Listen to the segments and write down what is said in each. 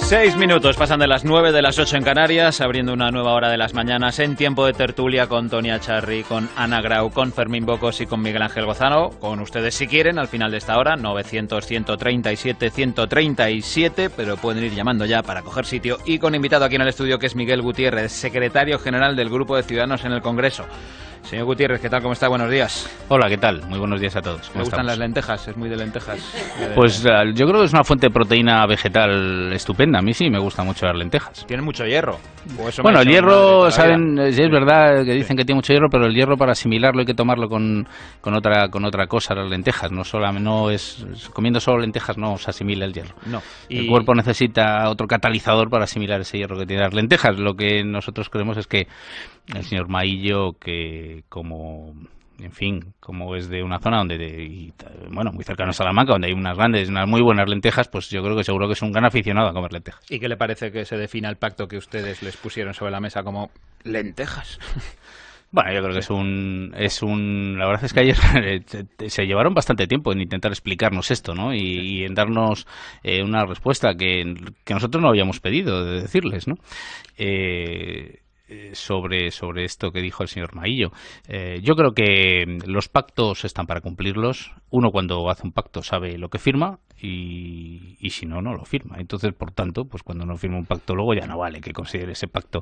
6 minutos pasan de las 9 de las 8 en Canarias, abriendo una nueva hora de las mañanas en tiempo de tertulia con Tonia Charri, con Ana Grau, con Fermín Bocos y con Miguel Ángel Gozano. Con ustedes si quieren, al final de esta hora, 900-137-137, pero pueden ir llamando ya para coger sitio. Y con invitado aquí en el estudio, que es Miguel Gutiérrez, secretario general del Grupo de Ciudadanos en el Congreso. Señor Gutiérrez, ¿qué tal? ¿Cómo está? Buenos días. Hola, ¿qué tal? Muy buenos días a todos. ¿Me gustan las lentejas? Es muy de lentejas. Pues yo creo que es una fuente de proteína vegetal estupenda. A mí sí me gustan mucho las lentejas. Tienen mucho hierro. Bueno, el hierro, saben, es verdad que dicen que tiene mucho hierro, pero el hierro para asimilarlo hay que tomarlo con otra cosa, las lentejas. Comiendo solo lentejas no se asimila el hierro. No. El cuerpo necesita otro catalizador para asimilar ese hierro que tiene las lentejas. Lo que nosotros creemos es que el señor Maillo, que como es de una zona muy cercano a Salamanca, donde hay unas muy buenas lentejas, pues yo creo que seguro que es un gran aficionado a comer lentejas. ¿Y qué le parece que se defina el pacto que ustedes les pusieron sobre la mesa como lentejas? Bueno, yo creo que la verdad es que ayer se llevaron bastante tiempo en intentar explicarnos esto, ¿no? Y en darnos una respuesta que nosotros no habíamos pedido de decirles, ¿no? Sobre esto que dijo el señor Maillo. Yo creo que los pactos están para cumplirlos. Uno, cuando hace un pacto, sabe lo que firma y si no, no lo firma. Entonces, por tanto, pues cuando no firma un pacto, luego ya no vale que considere ese pacto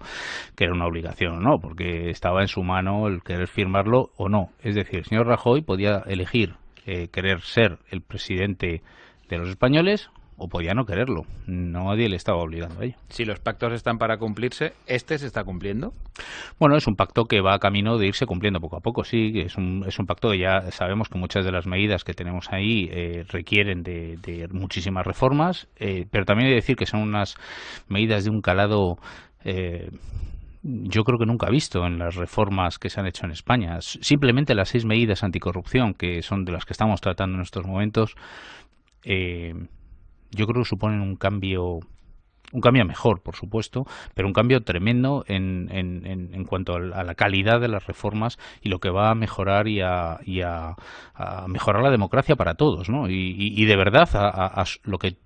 que era una obligación o no, porque estaba en su mano el querer firmarlo o no. Es decir, el señor Rajoy podía elegir querer ser el presidente de los españoles o podía no quererlo. Nadie le estaba obligando a ello. Si los pactos están para cumplirse, ¿este se está cumpliendo? Bueno, es un pacto que va camino de irse cumpliendo poco a poco, sí. Es un pacto que ya sabemos que muchas de las medidas que tenemos ahí requieren de muchísimas reformas, pero también hay que decir que son unas medidas de un calado yo creo que nunca visto en las reformas que se han hecho en España. Simplemente las 6 medidas anticorrupción, que son de las que estamos tratando en estos momentos, yo creo que suponen un cambio a mejor, por supuesto, pero un cambio tremendo en cuanto a la calidad de las reformas y lo que va a mejorar y a mejorar la democracia para todos, ¿no? Y de verdad a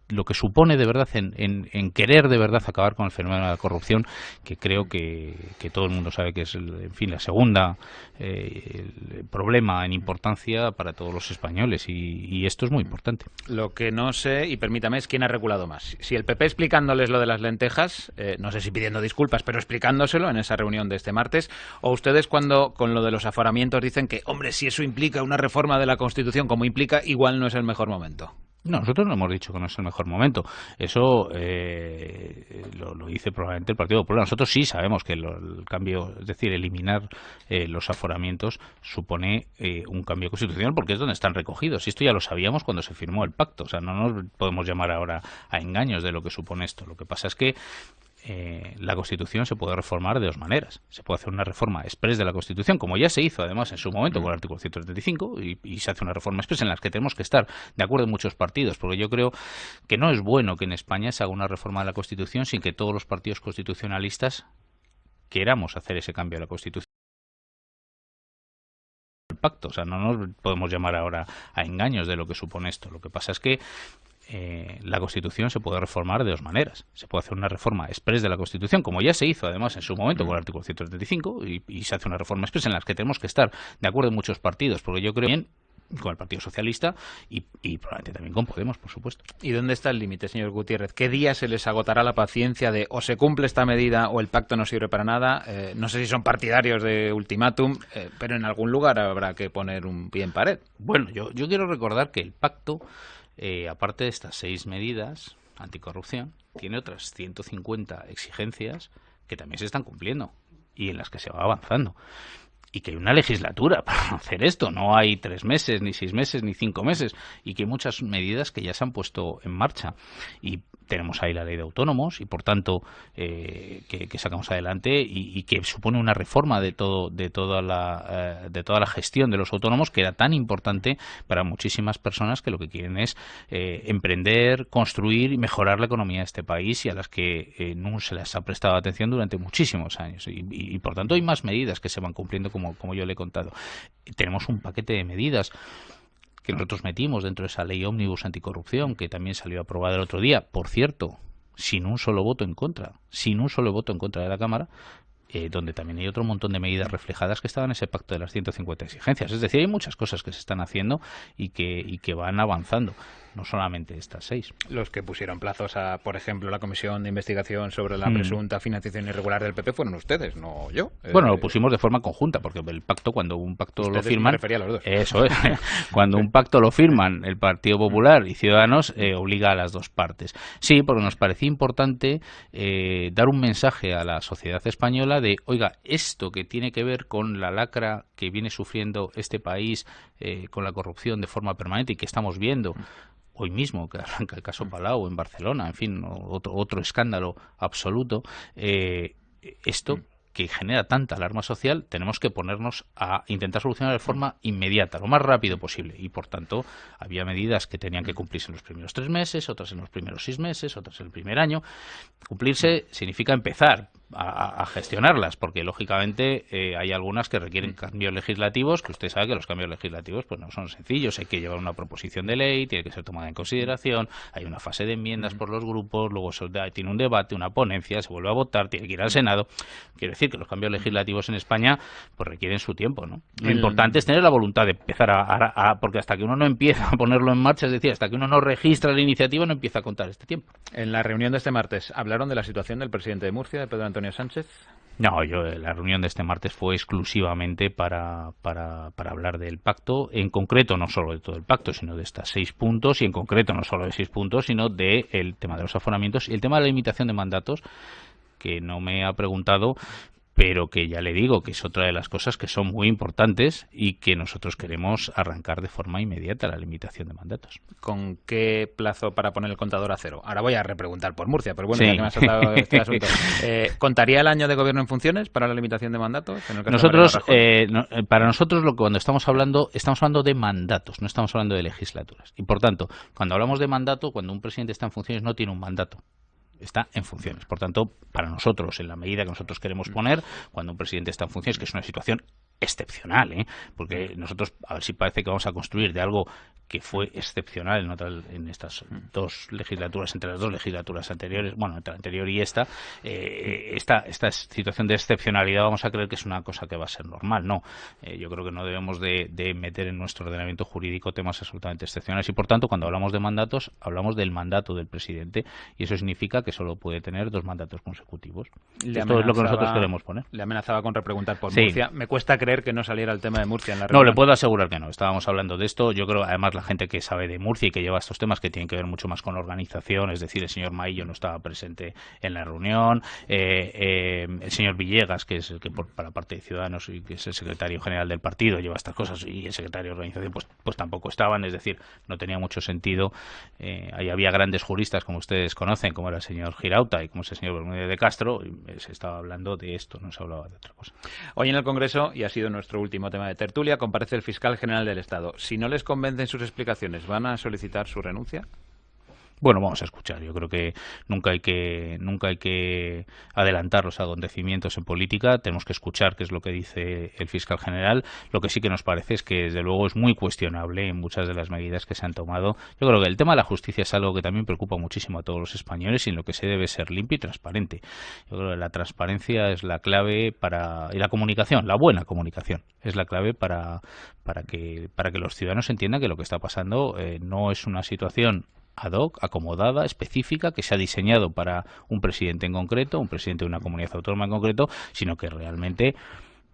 lo que supone de verdad en querer de verdad acabar con el fenómeno de la corrupción, que creo que todo el mundo sabe que es la segunda el problema en importancia para todos los españoles, y esto es muy importante. Lo que no sé, y permítame, es quién ha reculado más. Si el PP explicándoles lo de las lentejas, no sé si pidiendo disculpas, pero explicándoselo en esa reunión de este martes, o ustedes cuando con lo de los aforamientos dicen que, hombre, si eso implica una reforma de la Constitución como implica, igual no es el mejor momento. No, nosotros no hemos dicho que no es el mejor momento. Eso lo dice probablemente el Partido Popular. Nosotros sí sabemos que el cambio, es decir, eliminar los aforamientos supone un cambio constitucional, porque es donde están recogidos. Y esto ya lo sabíamos cuando se firmó el pacto. O sea, no nos podemos llamar ahora a engaños de lo que supone esto. Lo que pasa es que la Constitución se puede reformar de dos maneras. Se puede hacer una reforma exprés de la Constitución, como ya se hizo además en su momento con el artículo 175, y se hace una reforma exprés en la que tenemos que estar de acuerdo en muchos partidos, porque yo creo que no es bueno que en España se haga una reforma de la Constitución sin que todos los partidos constitucionalistas queramos hacer ese cambio a la Constitución. El pacto, o sea, no nos podemos llamar ahora a engaños de lo que supone esto. Lo que pasa es que la Constitución se puede reformar de dos maneras. Se puede hacer una reforma exprés de la Constitución, como ya se hizo además en su momento con el artículo 175, y se hace una reforma exprés en la que tenemos que estar de acuerdo en muchos partidos, porque yo creo bien con el Partido Socialista y probablemente también con Podemos, por supuesto. ¿Y dónde está el límite, señor Gutiérrez? ¿Qué día se les agotará la paciencia de o se cumple esta medida o el pacto no sirve para nada? No sé si son partidarios de ultimátum, pero en algún lugar habrá que poner un pie en pared. Bueno, yo quiero recordar que el pacto, aparte de estas 6 medidas anticorrupción, tiene otras 150 exigencias que también se están cumpliendo y en las que se va avanzando. Y que hay una legislatura para hacer esto, no hay 3 meses, ni 6 meses, ni 5 meses, y que hay muchas medidas que ya se han puesto en marcha. Y tenemos ahí la ley de autónomos y por tanto que sacamos adelante y que supone una reforma de toda la gestión de los autónomos, que era tan importante para muchísimas personas que lo que quieren es emprender, construir y mejorar la economía de este país, y a las que no se les ha prestado atención durante muchísimos años, y por tanto hay más medidas que se van cumpliendo como yo le he contado. Tenemos un paquete de medidas que nosotros metimos dentro de esa ley ómnibus anticorrupción, que también salió aprobada el otro día. Por cierto, sin un solo voto en contra, sin un solo voto en contra de la Cámara, donde también hay otro montón de medidas reflejadas que estaban en ese pacto de las 150 exigencias. Es decir, hay muchas cosas que se están haciendo y que van avanzando, no solamente estas 6. Los que pusieron plazos a, por ejemplo, la comisión de investigación sobre la presunta financiación irregular del PP fueron ustedes, no yo. Bueno, lo pusimos de forma conjunta, porque el pacto, cuando un pacto lo firman... Me refería a los dos. Eso es. Cuando un pacto lo firman el Partido Popular y Ciudadanos, obliga a las dos partes. Sí, porque nos parecía importante dar un mensaje a la sociedad española de, oiga, esto que tiene que ver con la lacra que viene sufriendo este país con la corrupción de forma permanente y que estamos viendo hoy mismo, que arranca el caso Palau en Barcelona, en fin, otro escándalo absoluto, esto que genera tanta alarma social, tenemos que ponernos a intentar solucionar de forma inmediata, lo más rápido posible. Y, por tanto, había medidas que tenían que cumplirse en los primeros 3 meses, otras en los primeros 6 meses, otras en el primer año. Cumplirse significa empezar a gestionarlas, porque, lógicamente, hay algunas que requieren cambios legislativos, que usted sabe que los cambios legislativos pues no son sencillos. Hay que llevar una proposición de ley, tiene que ser tomada en consideración, hay una fase de enmiendas por los grupos, luego tiene un debate, una ponencia, se vuelve a votar, tiene que ir al Senado. Quiero decir que los cambios legislativos en España pues requieren su tiempo, ¿no? Lo importante es tener la voluntad de empezar porque hasta que uno no empieza a ponerlo en marcha, es decir, hasta que uno no registra la iniciativa, no empieza a contar este tiempo. En la reunión de este martes, ¿hablaron de la situación del presidente de Murcia, de Pedro Antonio Sánchez? No, la reunión de este martes fue exclusivamente para hablar del pacto, en concreto no solo de todo el pacto, sino de estas 6 puntos, y en concreto no solo de 6 puntos, sino del tema de los aforamientos y el tema de la limitación de mandatos, que no me ha preguntado, pero que ya le digo que es otra de las cosas que son muy importantes y que nosotros queremos arrancar de forma inmediata, la limitación de mandatos. ¿Con qué plazo para poner el contador a cero? Ahora voy a repreguntar por Murcia, pero bueno, sí, ya que me has saltado este asunto. ¿Contaría el año de gobierno en funciones para la limitación de mandatos? En el caso nosotros, para nosotros, cuando estamos hablando de mandatos, no estamos hablando de legislaturas. Y por tanto, cuando hablamos de mandato, cuando un presidente está en funciones no tiene un mandato. Está en funciones. Por tanto, para nosotros, en la medida que nosotros queremos poner, cuando un presidente está en funciones, que es una situación excepcional, porque nosotros, a ver si parece que vamos a construir de algo que fue excepcional en estas 2 legislaturas, entre las 2 legislaturas anteriores, bueno, entre la anterior y esta situación de excepcionalidad vamos a creer que es una cosa que va a ser normal. No, yo creo que no debemos de meter en nuestro ordenamiento jurídico temas absolutamente excepcionales y, por tanto, cuando hablamos de mandatos, hablamos del mandato del presidente y eso significa que solo puede tener 2 mandatos consecutivos. Esto es lo que nosotros queremos poner. Le amenazaba con repreguntar por Murcia. Me cuesta creer que no saliera el tema de Murcia en la reunión. No, le puedo asegurar que no. Estábamos hablando de esto. Yo creo, además, la gente que sabe de Murcia y que lleva estos temas que tienen que ver mucho más con la organización, es decir, el señor Maillo no estaba presente en la reunión, el señor Villegas, que es el que para parte de Ciudadanos y que es el secretario general del partido, lleva estas cosas, y el secretario de organización pues tampoco estaban, es decir, no tenía mucho sentido. Ahí había grandes juristas, como ustedes conocen, como era el señor Girauta y como es el señor Bermúdez de Castro, y se estaba hablando de esto, no se hablaba de otra cosa. Hoy en el Congreso, y ha sido nuestro último tema de tertulia, comparece el fiscal general del Estado. Si no les convencen sus explicaciones, ¿van a solicitar su renuncia? Bueno, vamos a escuchar. Yo creo que nunca hay que adelantar los acontecimientos en política. Tenemos que escuchar qué es lo que dice el fiscal general. Lo que sí que nos parece es que, desde luego, es muy cuestionable en muchas de las medidas que se han tomado. Yo creo que el tema de la justicia es algo que también preocupa muchísimo a todos los españoles y en lo que se debe ser limpio y transparente. Yo creo que la transparencia es la clave y la comunicación, la buena comunicación, es la clave para que los ciudadanos entiendan que lo que está pasando no es una situación ad hoc, acomodada, específica, que se ha diseñado para un presidente en concreto, un presidente de una comunidad autónoma en concreto, sino que realmente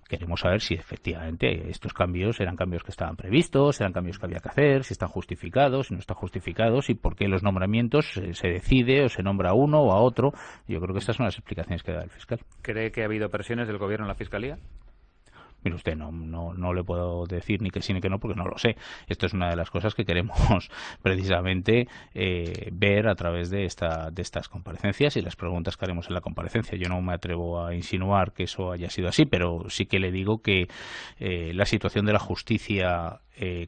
queremos saber si efectivamente estos cambios eran cambios que estaban previstos, eran cambios que había que hacer, si están justificados, si no están justificados y por qué los nombramientos se decide o se nombra a uno o a otro. Yo creo que estas son las explicaciones que da el fiscal. ¿Cree que ha habido presiones del Gobierno en la Fiscalía? Mire usted, no le puedo decir ni que sí ni que no porque no lo sé. Esto es una de las cosas que queremos precisamente ver a través de estas comparecencias y las preguntas que haremos en la comparecencia. Yo no me atrevo a insinuar que eso haya sido así, pero sí que le digo que la situación de la justicia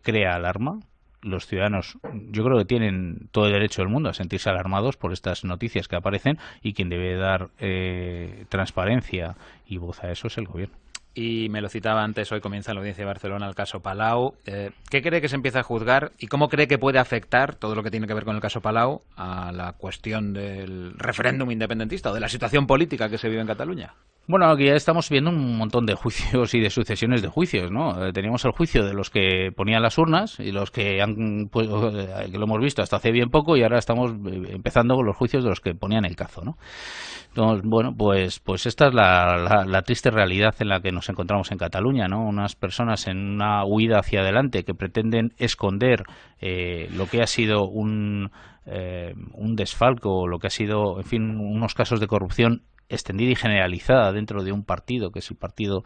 crea alarma. Los ciudadanos, yo creo que tienen todo el derecho del mundo a sentirse alarmados por estas noticias que aparecen y quien debe dar transparencia y voz a eso es el Gobierno. y me lo citaba antes, hoy comienza la audiencia de Barcelona el caso Palau. ¿Qué cree que se empieza a juzgar y cómo cree que puede afectar todo lo que tiene que ver con el caso Palau a la cuestión del referéndum independentista o de la situación política que se vive en Cataluña? Bueno, aquí ya estamos viendo un montón de juicios y de sucesiones de juicios, ¿no? Teníamos el juicio de los que ponían las urnas y los que han, pues, que lo hemos visto hasta hace bien poco, y ahora estamos empezando con los juicios de los que ponían el cazo, ¿no? Entonces, bueno, pues esta es la triste realidad en la que nos encontramos en Cataluña, ¿no? Unas personas en una huida hacia adelante que pretenden esconder lo que ha sido un desfalco, lo que ha sido, en fin, unos casos de corrupción extendida y generalizada dentro de un partido que es el partido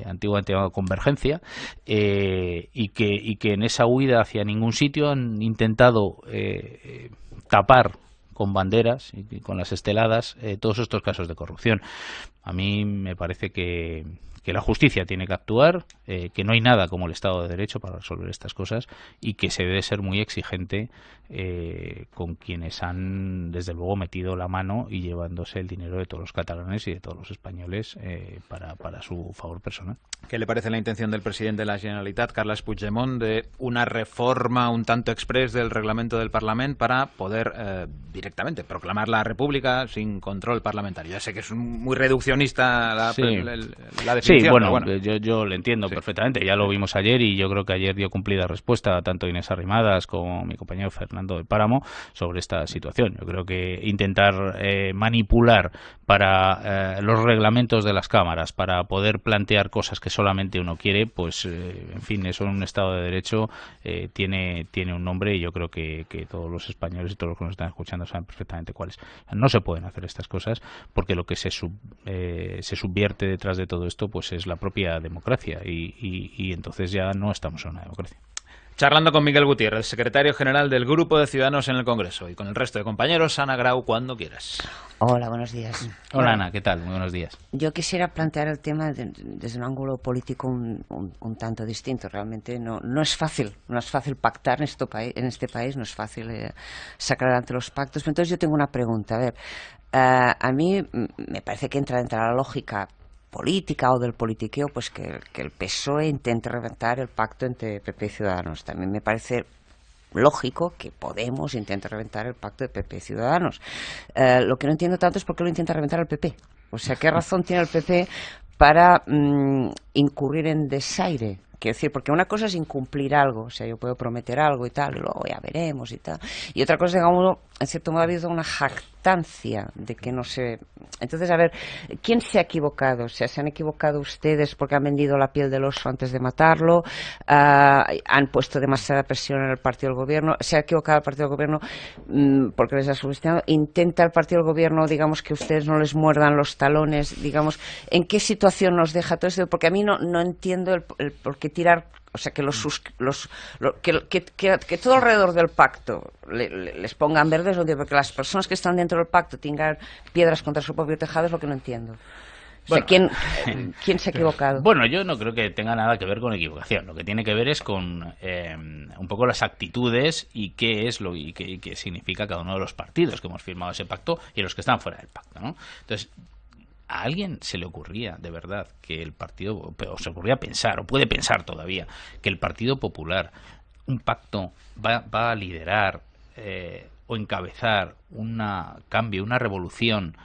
antiguamente llamado Convergencia, y que en esa huida hacia ningún sitio han intentado tapar con banderas y con las esteladas todos estos casos de corrupción. A mí me parece que la justicia tiene que actuar, que no hay nada como el Estado de Derecho para resolver estas cosas, y que se debe ser muy exigente con quienes han, desde luego, metido la mano y llevándose el dinero de todos los catalanes y de todos los españoles para su favor personal. ¿Qué le parece la intención del presidente de la Generalitat, Carles Puigdemont, de una reforma un tanto exprés del reglamento del Parlament para poder directamente proclamar la República sin control parlamentario? Ya sé que es muy reduccionista la definición. Sí, bueno. Yo lo entiendo perfectamente. Ya lo vimos ayer, y yo creo que ayer dio cumplida respuesta tanto Inés Arrimadas como mi compañero Fernando del Páramo sobre esta situación. Yo creo que intentar manipular para los reglamentos de las cámaras para poder plantear cosas que solamente uno quiere, pues en fin, eso en un Estado de Derecho tiene un nombre, y yo creo que todos los españoles y todos los que nos están escuchando saben perfectamente cuáles. No se pueden hacer estas cosas, porque lo que se subvierte detrás de todo esto pues es la propia democracia, y entonces ya no estamos en una democracia. Charlando con Miguel Gutiérrez, secretario general del Grupo de Ciudadanos en el Congreso, y con el resto de compañeros. Ana Grau, cuando quieras. Hola, buenos días. Hola, Ana, ¿qué tal? Muy buenos días. Yo quisiera plantear el tema desde un ángulo político un tanto distinto. Realmente no es fácil pactar en este país, no es fácil sacar adelante los pactos. Pero entonces yo tengo una pregunta. A ver, a mí me parece que entra dentro de la lógica política o del politiqueo, pues que el PSOE intente reventar el pacto entre PP y Ciudadanos. También me parece lógico que Podemos intente reventar el pacto de PP y Ciudadanos. Lo que no entiendo tanto es por qué lo intenta reventar el PP. O sea, ¿qué razón tiene el PP para incurrir en desaire? Quiero decir, porque una cosa es incumplir algo, o sea, yo puedo prometer algo y tal, y luego ya veremos y tal. Y otra cosa, digamos, en cierto modo ha habido una jactancia de que no se... Entonces, a ver, ¿quién se ha equivocado? O sea, ¿se han equivocado ustedes porque han vendido la piel del oso antes de matarlo? ¿Han puesto demasiada presión en el partido del gobierno? ¿Se ha equivocado el partido del gobierno porque les ha subestimado? ¿Intenta el partido del gobierno, digamos, que ustedes no les muerdan los talones? Digamos, ¿en qué situación nos deja todo esto? Porque a mí no entiendo el por qué tirar, o sea, que que todo alrededor del pacto les pongan verdes, porque las personas que están dentro del pacto tengan piedras contra su propio tejado, es lo que no entiendo. Bueno, o sea, ¿quién se ha equivocado? Bueno, yo no creo que tenga nada que ver con equivocación. Lo que tiene que ver es con un poco las actitudes y qué es lo y qué significa cada uno de los partidos que hemos firmado ese pacto y los que están fuera del pacto, ¿no? Entonces, ¿a alguien se le ocurría de verdad que el partido, o se ocurría pensar, o puede pensar todavía, que el Partido Popular, un pacto, va a liderar o encabezar un cambio, una revolución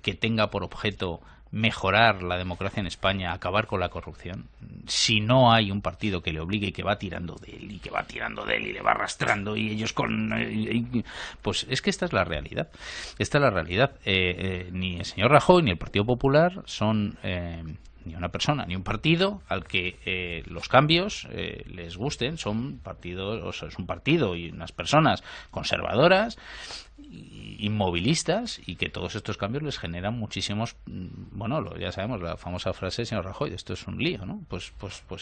que tenga por objeto mejorar la democracia en España, acabar con la corrupción, si no hay un partido que le obligue y que va tirando de él y que va tirando de él y le va arrastrando y ellos pues es que esta es la realidad. Esta es la realidad. Ni el señor Rajoy ni el Partido Popular son ni una persona ni un partido al que los cambios les gusten. Son partidos, o sea, es un partido y unas personas conservadoras, inmovilistas, y que todos estos cambios les generan muchísimos, bueno, ya sabemos la famosa frase del señor Rajoy, esto es un lío, ¿no? Pues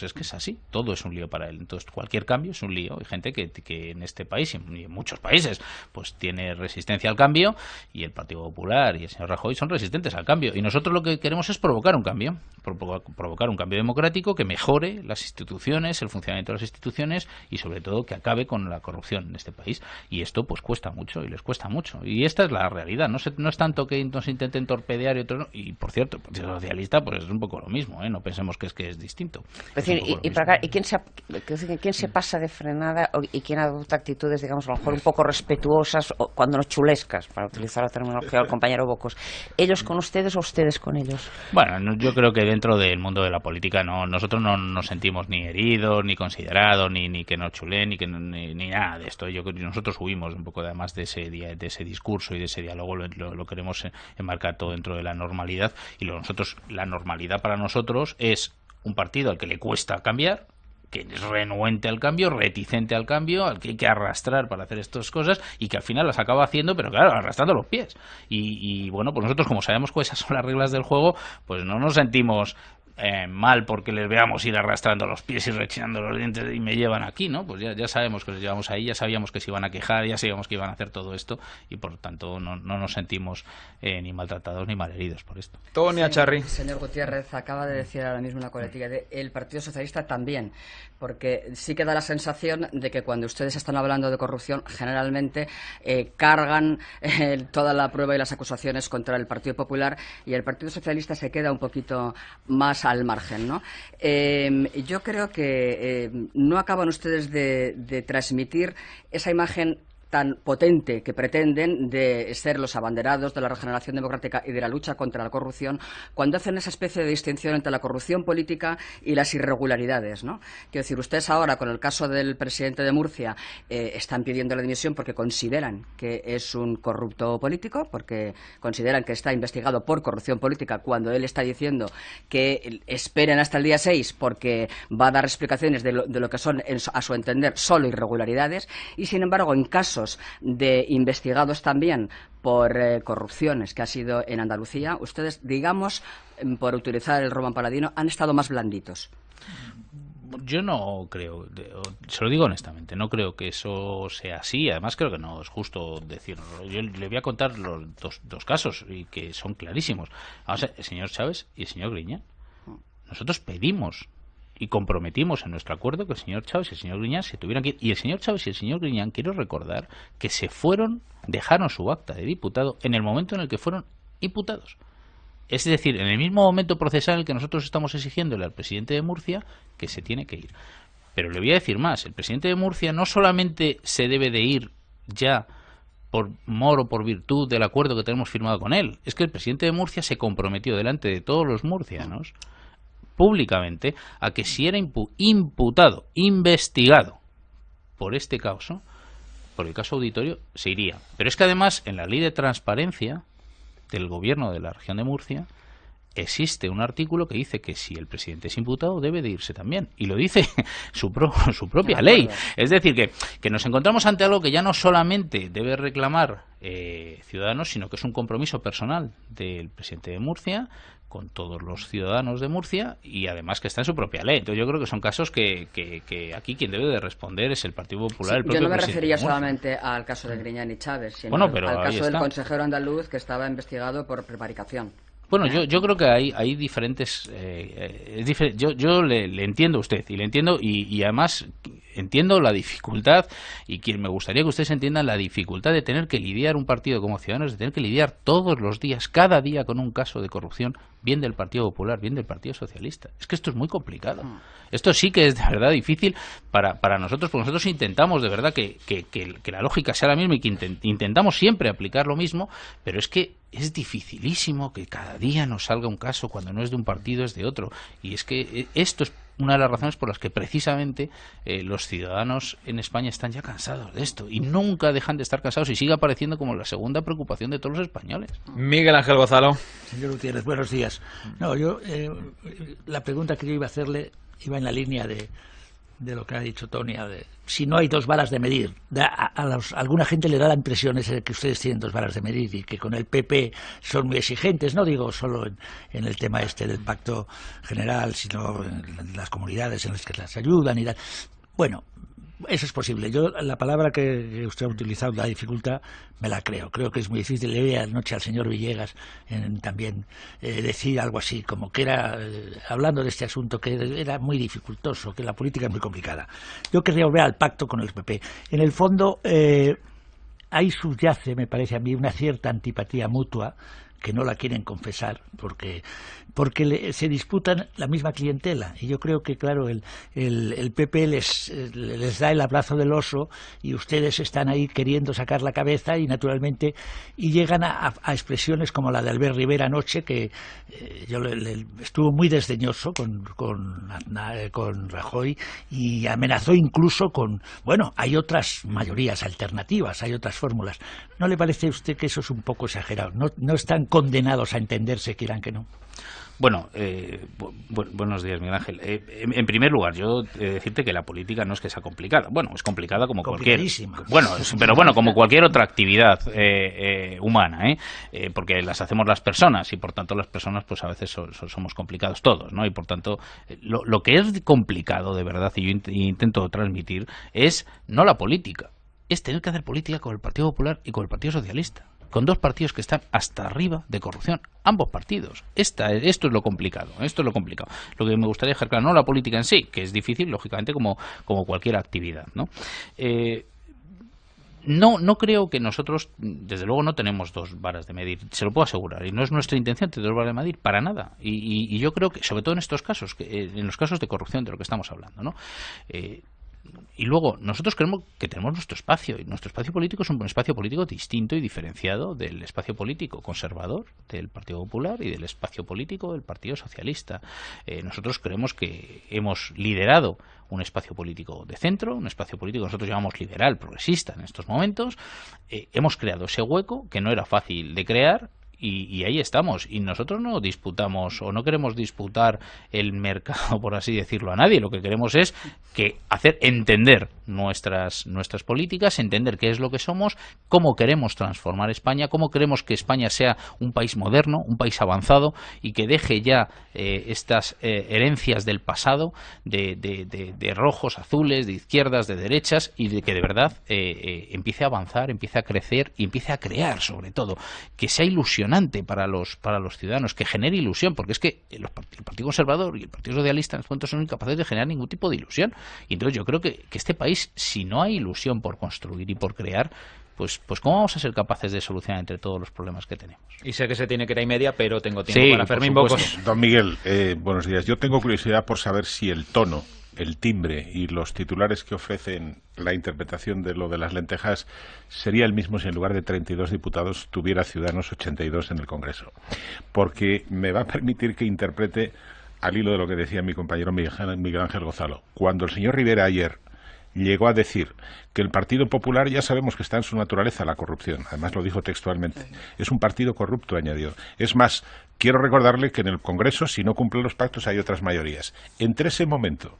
es que es así, todo es un lío para él. Entonces cualquier cambio es un lío. Hay gente que en este país y en muchos países pues tiene resistencia al cambio, y el Partido Popular y el señor Rajoy son resistentes al cambio, y nosotros lo que queremos es provocar un cambio democrático que mejore las instituciones, el funcionamiento de las instituciones, y sobre todo que acabe con la corrupción en este país. Y esto pues cuesta mucho y les cuesta mucho, y esta es la realidad. No es tanto que nos intenten torpedear y otros no. Y por cierto, el Partido Socialista pues es un poco lo mismo, ¿eh? No pensemos que es distinto. Es decir, ¿quién se pasa de frenada y quién adopta actitudes, digamos, a lo mejor un poco respetuosas, o cuando no chulescas, para utilizar la terminología del compañero Bocos? ¿Ellos con ustedes o ustedes con ellos? Bueno, yo creo que dentro del mundo de la política nosotros no nos sentimos ni heridos, ni considerados, ni que nos chulen, ni nada de esto. Nosotros huimos un poco además de ese discurso y de ese diálogo, lo queremos enmarcar todo dentro de la normalidad, y la normalidad para nosotros es un partido al que le cuesta cambiar, que es renuente al cambio, reticente al cambio, al que hay que arrastrar para hacer estas cosas y que al final las acaba haciendo, pero claro, arrastrando los pies. Y bueno, pues nosotros, como sabemos que esas son las reglas del juego, pues no nos sentimos mal porque les veamos ir arrastrando los pies y rechinando los dientes y me llevan aquí, ¿no? Pues ya sabemos que les llevamos ahí, ya sabíamos que se iban a quejar, ya sabíamos que iban a hacer todo esto, y por tanto no nos sentimos ni maltratados ni malheridos por esto. Tony Acharri. Señor Gutiérrez, acaba de decir ahora mismo una coletilla de el Partido Socialista también, porque sí que da la sensación de que cuando ustedes están hablando de corrupción, generalmente cargan toda la prueba y las acusaciones contra el Partido Popular, y el Partido Socialista se queda un poquito más al margen, ¿no? Yo creo que no acaban ustedes de transmitir esa imagen tan potente que pretenden de ser los abanderados de la regeneración democrática y de la lucha contra la corrupción, cuando hacen esa especie de distinción entre la corrupción política y las irregularidades, ¿no? Quiero decir, ustedes ahora, con el caso del presidente de Murcia, están pidiendo la dimisión porque consideran que es un corrupto político, porque consideran que está investigado por corrupción política, cuando él está diciendo que esperen hasta el día 6 porque va a dar explicaciones de lo que son, a su entender, solo irregularidades. Y sin embargo, en casos de investigados también por corrupciones que ha sido en Andalucía, ustedes, digamos, por utilizar el Roman Paladino, han estado más blanditos. Yo no creo, se lo digo honestamente, no creo que eso sea así. Además creo que no es justo decirlo. Yo le voy a contar los dos casos, y que son clarísimos. Vamos a ver, el señor Chávez y el señor Griñán. Nosotros pedimos y comprometimos en nuestro acuerdo que el señor Chávez y el señor Griñán se tuvieran que ir. Y el señor Chávez y el señor Griñán, quiero recordar que se fueron, dejaron su acta de diputado en el momento en el que fueron imputados. Es decir, en el mismo momento procesal en el que nosotros estamos exigiéndole al presidente de Murcia que se tiene que ir. Pero le voy a decir más, el presidente de Murcia no solamente se debe de ir ya por mor o por virtud del acuerdo que tenemos firmado con él, es que el presidente de Murcia se comprometió delante de todos los murcianos públicamente a que si era imputado, investigado por este caso, por el caso auditorio, se iría. Pero es que además en la ley de transparencia del gobierno de la región de Murcia existe un artículo que dice que si el presidente es imputado debe de irse también, y lo dice su propia ley. Es decir, que nos encontramos ante algo que ya no solamente debe reclamar Ciudadanos, sino que es un compromiso personal del presidente de Murcia con todos los ciudadanos de Murcia, y además que está en su propia ley. Entonces yo creo que son casos que aquí quien debe de responder es el Partido Popular. Sí, yo no me refería solamente al caso de Griñán y Chávez, sino al caso del consejero andaluz que estaba investigado por prevaricación. Bueno, yo creo que hay diferentes... yo le entiendo a usted, y le entiendo, y además entiendo la dificultad, y me gustaría que ustedes entiendan la dificultad de tener que lidiar un partido como Ciudadanos, de tener que lidiar todos los días, cada día, con un caso de corrupción, bien del Partido Popular, bien del Partido Socialista. Es que esto es muy complicado. Esto sí que es de verdad difícil para nosotros, porque nosotros intentamos de verdad que la lógica sea la misma, y que intentamos siempre aplicar lo mismo, pero es que es dificilísimo que cada día nos salga un caso, cuando no es de un partido es de otro. Y es que esto es una de las razones por las que precisamente los ciudadanos en España están ya cansados de esto, y nunca dejan de estar cansados, y sigue apareciendo como la segunda preocupación de todos los españoles. Miguel Ángel Gozalo. Señor Gutiérrez, buenos días. No, la pregunta que yo iba a hacerle iba en la línea de lo que ha dicho Tony, si no hay dos varas de medir. Alguna gente le da la impresión esa de que ustedes tienen dos varas de medir y que con el PP son muy exigentes, no digo solo en el tema del pacto general, sino en las comunidades en las que las ayudan y tal. Bueno, eso es posible. Yo la palabra que usted ha utilizado, la dificultad, me la creo. Creo que es muy difícil. Le vi anoche al señor Villegas también decir algo así, como que era, hablando de este asunto, que era muy dificultoso, que la política es muy complicada. Yo querría volver al pacto con el PP. En el fondo, ahí subyace, me parece a mí, una cierta antipatía mutua que no la quieren confesar porque se disputan la misma clientela, y yo creo que claro el PP les da el abrazo del oso y ustedes están ahí queriendo sacar la cabeza y naturalmente y llegan a expresiones como la de Albert Rivera anoche, que estuvo muy desdeñoso con Rajoy y amenazó incluso con, bueno, hay otras mayorías alternativas, hay otras fórmulas. ¿No le parece a usted que eso es un poco exagerado? ¿No están condenados a entenderse, quieran que no? Bueno, buenos días, Miguel Ángel. En primer lugar, yo decirte que la política no es que sea complicada. Bueno, es complicada como cualquier. Bueno, pero bueno, como cualquier otra actividad humana, porque las hacemos las personas y por tanto las personas, pues a veces somos complicados todos, ¿no? Y por tanto, lo que es complicado de verdad y yo intento transmitir es no la política, es tener que hacer política con el Partido Popular y con el Partido Socialista, con dos partidos que están hasta arriba de corrupción, ambos partidos. Esto es lo complicado, Lo que me gustaría dejar claro, no la política en sí, que es difícil, lógicamente, como cualquier actividad, ¿no? No creo que nosotros, desde luego, no tenemos dos varas de medir, se lo puedo asegurar, y no es nuestra intención tener dos varas de medir, para nada. Y yo creo que, sobre todo en estos casos, en los casos de corrupción de lo que estamos hablando, ¿no? Y luego, nosotros creemos que tenemos nuestro espacio, y nuestro espacio político es un espacio político distinto y diferenciado del espacio político conservador del Partido Popular y del espacio político del Partido Socialista. Nosotros creemos que hemos liderado un espacio político de centro, un espacio político que nosotros llamamos liberal, progresista en estos momentos. Hemos creado ese hueco que no era fácil de crear. Y ahí estamos, y nosotros no disputamos o no queremos disputar el mercado, por así decirlo, a nadie. Lo que queremos es hacer entender nuestras políticas, entender qué es lo que somos, cómo queremos transformar España, cómo queremos que España sea un país moderno, un país avanzado y que deje ya estas herencias del pasado de rojos, azules, de izquierdas, de derechas, y de que de verdad empiece a avanzar, empiece a crecer y empiece a crear, sobre todo, que sea ilusionante para los ciudadanos, que genere ilusión, porque es que el Partido Conservador y el Partido Socialista en estos momentos son incapaces de generar ningún tipo de ilusión. Y entonces yo creo que este país, si no hay ilusión por construir y por crear, pues ¿cómo vamos a ser capaces de solucionar entre todos los problemas que tenemos? Y sé que se tiene que ir a y media, pero tengo tiempo para Fermín Bocos. Don Miguel, buenos días. Yo tengo curiosidad por saber si el tono, el timbre y los titulares que ofrecen la interpretación de lo de las lentejas sería el mismo si en lugar de 32 diputados tuviera Ciudadanos 82 en el Congreso. Porque me va a permitir que interprete al hilo de lo que decía mi compañero Miguel Ángel Gozalo. Cuando el señor Rivera ayer llegó a decir que el Partido Popular, ya sabemos que está en su naturaleza la corrupción, además lo dijo textualmente, es un partido corrupto, añadió. Es más, quiero recordarle que en el Congreso, si no cumple los pactos, hay otras mayorías. Entre ese momento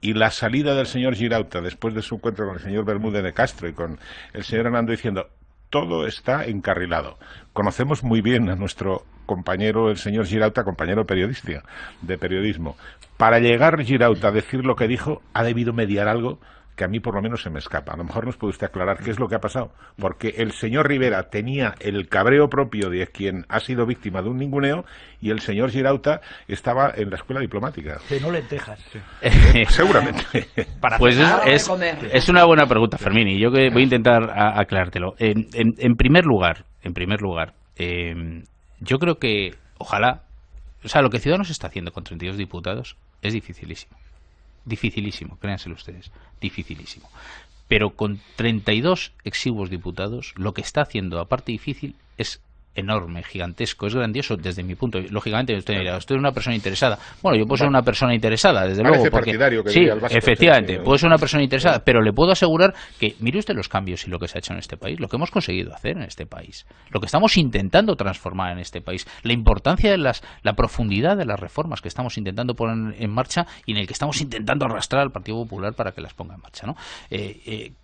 y la salida del señor Girauta, después de su encuentro con el señor Bermúdez de Castro y con el señor Hernando diciendo todo está encarrilado. Conocemos muy bien a nuestro compañero, el señor Girauta, compañero de periodismo. Para llegar Girauta a decir lo que dijo, ha debido mediar algo que a mí por lo menos se me escapa. A lo mejor nos puede usted aclarar qué es lo que ha pasado, porque el señor Rivera tenía el cabreo propio de quien ha sido víctima de un ninguneo y el señor Girauta estaba en la escuela diplomática. Que no lentejas. Seguramente. Pues es una buena pregunta, Fermín, y yo que voy a intentar aclarártelo. En primer lugar, yo creo que ojalá, o sea, lo que Ciudadanos está haciendo con 32 diputados es dificilísimo, créanselo ustedes, dificilísimo. Pero con 32 exiguos diputados, lo que está haciendo, aparte difícil, es enorme, gigantesco, es grandioso desde mi punto de vista. Lógicamente, usted dirá, usted es una persona interesada. Bueno, yo puedo ser una persona interesada, desde luego. Porque, sí, efectivamente, puedo ser una persona interesada, pero le puedo asegurar que, mire usted los cambios y lo que se ha hecho en este país, lo que hemos conseguido hacer en este país, lo que estamos intentando transformar en este país, la importancia de la profundidad de las reformas que estamos intentando poner en marcha y en el que estamos intentando arrastrar al Partido Popular para que las ponga en marcha, ¿no?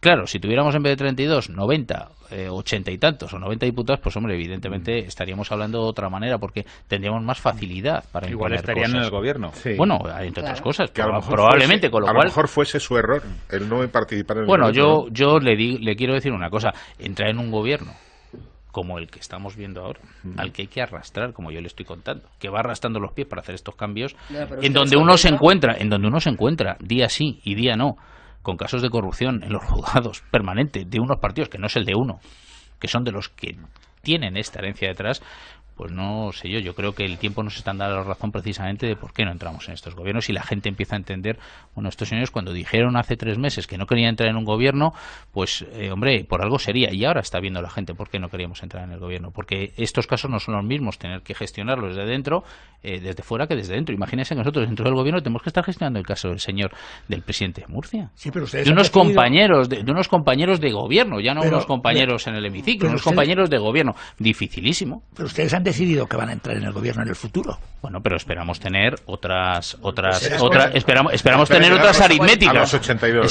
Claro, si tuviéramos en vez de 32, 90, 80 y tantos o 90 diputados, pues hombre, evidentemente estaríamos hablando de otra manera porque tendríamos más facilidad para igual imponer estarían cosas. en el gobierno. Sí. Bueno, entre otras cosas, que probablemente, fuese, con lo cual... A lo mejor fuese su error el no participar en el gobierno. Bueno, yo le quiero decir una cosa. Entrar en un gobierno como el que estamos viendo ahora, al que hay que arrastrar, como yo le estoy contando, que va arrastrando los pies para hacer estos cambios, en donde uno se encuentra día sí y día no, con casos de corrupción en los juzgados permanente de unos partidos que no es el de uno, que son de los que tienen esta herencia detrás, pues no sé yo creo que el tiempo nos está dando la razón precisamente de por qué no entramos en estos gobiernos y la gente empieza a entender, bueno, estos señores cuando dijeron hace 3 meses que no querían entrar en un gobierno, pues hombre, por algo sería, y ahora está viendo la gente por qué no queríamos entrar en el gobierno, porque estos casos no son los mismos, tener que gestionarlos desde dentro, desde fuera que desde dentro. Imagínense que nosotros dentro del gobierno tenemos que estar gestionando el caso del presidente de Murcia. Sí, pero ustedes de unos han decidido... compañeros de gobierno, ya no unos compañeros en el hemiciclo, unos compañeros de gobierno, dificilísimo. Pero ustedes han decidido que van a entrar en el gobierno en el futuro. Bueno, pero esperamos tener esperamos tener otras aritméticas. A los 82.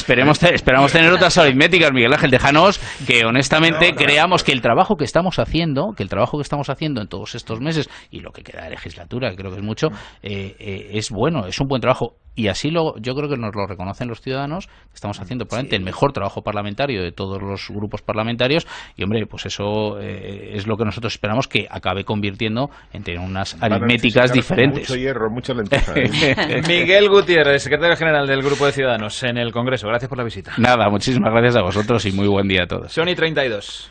Esperamos tener otras aritméticas, Miguel Ángel. Déjanos que honestamente creamos que el trabajo que estamos haciendo en todos estos meses y lo que queda de legislatura, que creo que es mucho, es bueno, es un buen trabajo. Y así yo creo que nos lo reconocen los ciudadanos, que estamos haciendo probablemente el mejor trabajo parlamentario de todos los grupos parlamentarios, y hombre, pues eso es lo que nosotros esperamos que acabe convirtiendo en tener unas aritméticas diferentes. Mucho hierro, mucha lenteja. Miguel Gutiérrez, secretario general del Grupo de Ciudadanos en el Congreso. Gracias por la visita. Nada, muchísimas gracias a vosotros y muy buen día a todos. Son y 32.